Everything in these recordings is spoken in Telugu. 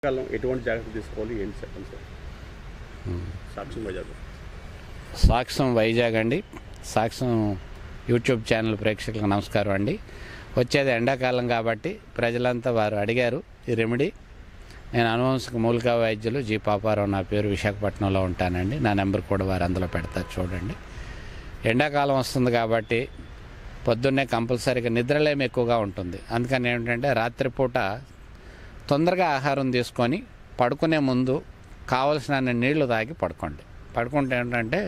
కాలం ఎటువంటి జాగ్రత్తలు తీసుకోవాలి ఏంటి చెప్పండి సార్. సాక్ష్యం వైజాగ్. సాక్ష్యం వైజాగ్ అండి. సాక్ష్యం యూట్యూబ్ ఛానల్ ప్రేక్షకులకు నమస్కారం అండి. వచ్చేది ఎండాకాలం కాబట్టి ప్రజలంతా వారు అడిగారు ఈ రెమెడీ. నేను అనువంశిక మూలికా వైద్యులు జి పాపారావు, నా పేరు, విశాఖపట్నంలో ఉంటానండి. నా నెంబర్ కూడా వారు అందులో పెడతారు, చూడండి. ఎండాకాలం వస్తుంది కాబట్టి పొద్దున్నే కంపల్సరీగా నిద్రలేమి ఎక్కువగా ఉంటుంది. అందుకని ఏంటంటే రాత్రిపూట తొందరగా ఆహారం తీసుకొని పడుకునే ముందు కావలసిన నీళ్లు తాగి పడుకోండి. పడుకుంటే ఏంటంటే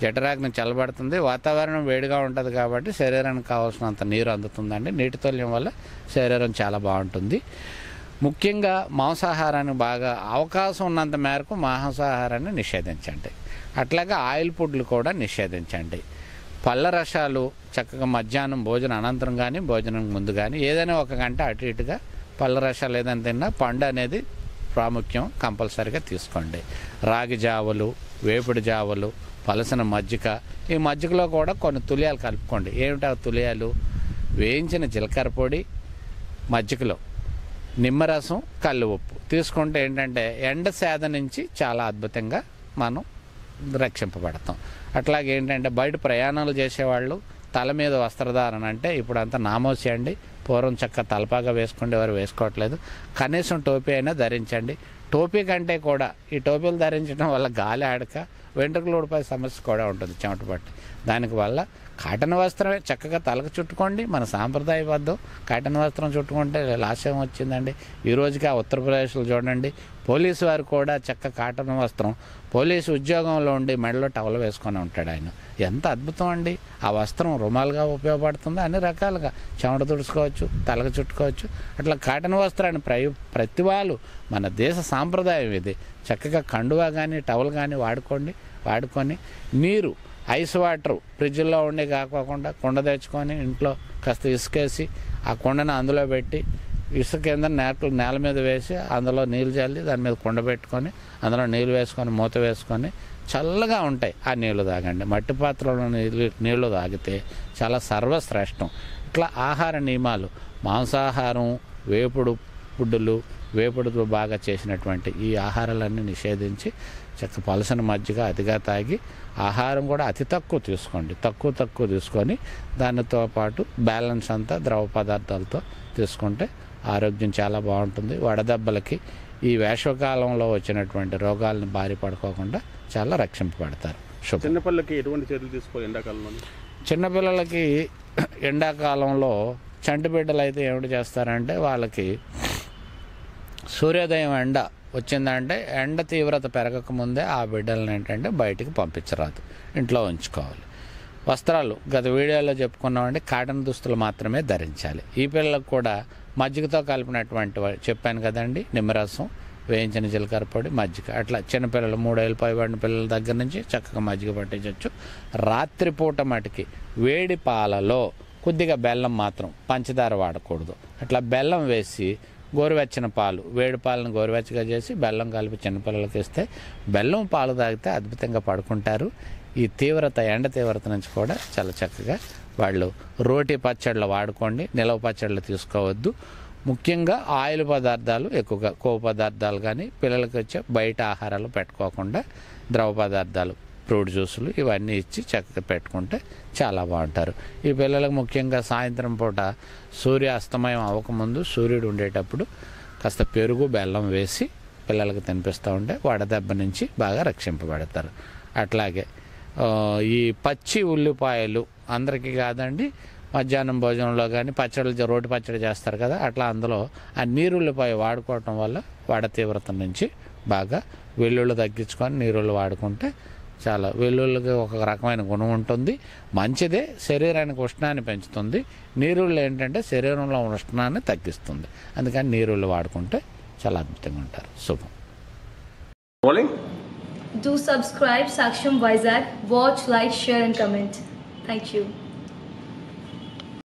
జఠరాగ్ని చల్లబడుతుంది, వాతావరణం వేడిగా ఉంటుంది కాబట్టి శరీరానికి కావాల్సినంత నీరు అందుతుందండి. నీటితోల్యం వల్ల శరీరం చాలా బాగుంటుంది. ముఖ్యంగా మాంసాహారాన్ని బాగా అవకాశం ఉన్నంత మేరకు మాంసాహారాన్ని నిషేధించండి. అట్లాగే ఆయిల్ ఫుడ్లు కూడా నిషేధించండి. పళ్ళ రసాలు చక్కగా మధ్యాహ్నం భోజనం అనంతరం కానీ భోజనం ముందు కానీ ఏదైనా ఒక గంట అటు ఇటుగా పళ్ళ రసాలు ఏదైనా తిన్నా పండు అనేది ప్రాముఖ్యం, కంపల్సరీగా తీసుకోండి. రాగి జావలు, వేపుడు జావలు, పలసిన మజ్జిగ, ఈ మజ్జిగలో కూడా కొన్ని తులియాలు కలుపుకోండి. ఏమిటా తులియాలు? వేయించిన జీలకర్ర పొడి, మజ్జిగలో నిమ్మరసం, కల్లు ఉప్పు తీసుకుంటే ఏంటంటే ఎండ సేద నుంచి చాలా అద్భుతంగా మనం రక్షింపబడతాం. అట్లాగే ఏంటంటే బయట ప్రయాణాలు చేసేవాళ్ళు తల మీద వస్త్రధారణ అంటే ఇప్పుడు అంతా నామోసి అండి. పూర్వం చక్క తలపాగా వేసుకునేవారు, వేసుకోవట్లేదు. కనీసం టోపీ అయినా ధరించండి. టోపీ కంటే కూడా ఈ టోపీలు ధరించడం వల్ల గాలి ఆడక వెంట్రుకలు ఊడిపోయే సమస్య కూడా ఉంటుంది, చెమట పట్టి. దానికి వల్ల కాటన్ వస్త్రమే చక్కగా తలకు చుట్టుకోండి. మన సాంప్రదాయబద్ధం కాటన్ వస్త్రం చుట్టుకుంటే లాస్యం వచ్చిందండి. ఈ రోజుకి ఆ ఉత్తరప్రదేశ్లో చూడండి, పోలీసు వారు కూడా చక్క కాటన్ వస్త్రం, పోలీసు ఉద్యోగంలో ఉండి మెడలో టవల్ వేసుకొని ఉంటాడు ఆయన. ఎంత అద్భుతం అండి! ఆ వస్త్రం రుమాలుగా ఉపయోగపడుతుంది, అన్ని రకాలుగా చెమట తుడుచుకోవచ్చు, తలకు చుట్టుకోవచ్చు. అట్లా కాటన్ వస్త్రాన్ని ప్రతి వాళ్ళు మన దేశ సాంప్రదాయం ఇది. చక్కగా కండువా కానీ టవల్ కానీ వాడుకొని నీరు ఐస్ వాటర్ ఫ్రిడ్జ్లో ఉండి కాకోకుండా కుండ తెచ్చుకొని ఇంట్లో కాస్త ఇసుకేసి ఆ కుండను అందులో పెట్టి ఇసుక కింద నేల మీద వేసి అందులో నీళ్ళు చల్లి దాని మీద కుండ పెట్టుకొని అందులో నీళ్ళు వేసుకొని మూత వేసుకొని చల్లగా ఉంటాయి ఆ నీళ్లు తాగండి. మట్టి పాత్రలో నీళ్లు తాగితే చాలా సర్వశ్రేష్టం. ఇట్లా ఆహార నియమాలు, మాంసాహారం, వేపుడు ఫుడ్డులు, వేపుడుతో బాగా చేసినటువంటి ఈ ఆహారాలన్నీ నిషేధించి చక్క పలసన మజ్జిగ అతిగా తాగి ఆహారం కూడా అతి తక్కువ తీసుకోండి. తక్కువ తీసుకొని దానితో పాటు బ్యాలెన్స్ అంతా ద్రవ పదార్థాలతో తీసుకుంటే ఆరోగ్యం చాలా బాగుంటుంది. వడదెబ్బలకి ఈ వేసవకాలంలో వచ్చినటువంటి రోగాలను బారి పడుకోకుండా చాలా రక్షింపబడతారు. చిన్నపిల్లలకి ఎటువంటి చర్యలు తీసుకోవాలి ఎండాకాలంలో? చిన్నపిల్లలకి ఎండాకాలంలో చంటి బిడ్డలు అయితే ఏమిటి చేస్తారంటే వాళ్ళకి సూర్యోదయం ఎండ వచ్చిందంటే ఎండ తీవ్రత పెరగకముందే ఆ బిడ్డలను ఏంటంటే బయటికి పంపించరాదు, ఇంట్లో ఉంచుకోవాలి. వస్త్రాలు గత వీడియోలో చెప్పుకున్నామంటే కాటన్ దుస్తులు మాత్రమే ధరించాలి. ఈ పిల్లలకు కూడా మజ్జిగతో కలిపినటువంటి చెప్పాను కదండి, నిమ్మరసం, వేయించిన జీలకర్ర పొడి, మజ్జిగ. అట్లా చిన్నపిల్లలు 3 ఏళ్ళు పైబడిన పిల్లల దగ్గర నుంచి చక్కగా మజ్జిగ పట్టించవచ్చు. రాత్రిపూట మటుకి వేడి పాలలో కొద్దిగా బెల్లం, మాత్రం పంచదార వాడకూడదు. అట్లా బెల్లం వేసి గోరువెచ్చని పాలు, వేడి పాలను గోరువెచ్చగా చేసి బెల్లం కలిపి చిన్నపిల్లలకి ఇస్తే బెల్లం పాలు తాగితే అద్భుతంగా పడుకుంటారు. ఈ ఎండ తీవ్రత నుంచి కూడా చాలా చక్కగా వాళ్ళు రోటి పచ్చళ్ళు వాడుకోండి. నిలవ పచ్చళ్ళు తీసుకోవద్దు. ముఖ్యంగా ఆయిల్ పదార్థాలు ఎక్కువగా, కొవ్వు పదార్థాలు కానీ పిల్లలకి వచ్చే బయట ఆహారాలు పెట్టుకోకుండా ద్రవ పదార్థాలు, ఫ్రూట్ జ్యూసులు ఇవన్నీ ఇచ్చి చక్కగా పెట్టుకుంటే చాలా బాగుంటారు. ఈ పిల్లలకు ముఖ్యంగా సాయంత్రం పూట సూర్య అస్తమయం అవ్వకముందు సూర్యుడు ఉండేటప్పుడు కాస్త పెరుగు, బెల్లం వేసి పిల్లలకు తినిపిస్తూ ఉంటే వడదెబ్బ నుంచి బాగా రక్షింపబడతారు. అట్లాగే ఈ పచ్చి ఉల్లిపాయలు అందరికీ కాదండి, మధ్యాహ్నం భోజనంలో కానీ పచ్చళ్ళు, రోటి పచ్చడి చేస్తారు కదా, అట్లా అందులో ఆ నీరుల్లిపాయ వాడుకోవటం వల్ల వడ తీవ్రత నుంచి బాగా వెల్లుల్లి తగ్గించుకొని నీరుళ్ళు వాడుకుంటే చాలా, వెల్లుల్లికి ఒక రకమైన గుణం ఉంటుంది, మంచిదే, శరీరానికి ఉష్ణాన్ని పెంచుతుంది. నీరుళ్ళు ఏంటంటే శరీరంలో ఉష్ణాన్ని తగ్గిస్తుంది. అందుకని నీరుళ్ళు వాడుకుంటే చాలా అద్భుతంగా ఉంటారు. శుభం. Do subscribe Saksham Vizag. Watch, like, share and comment. Thank you.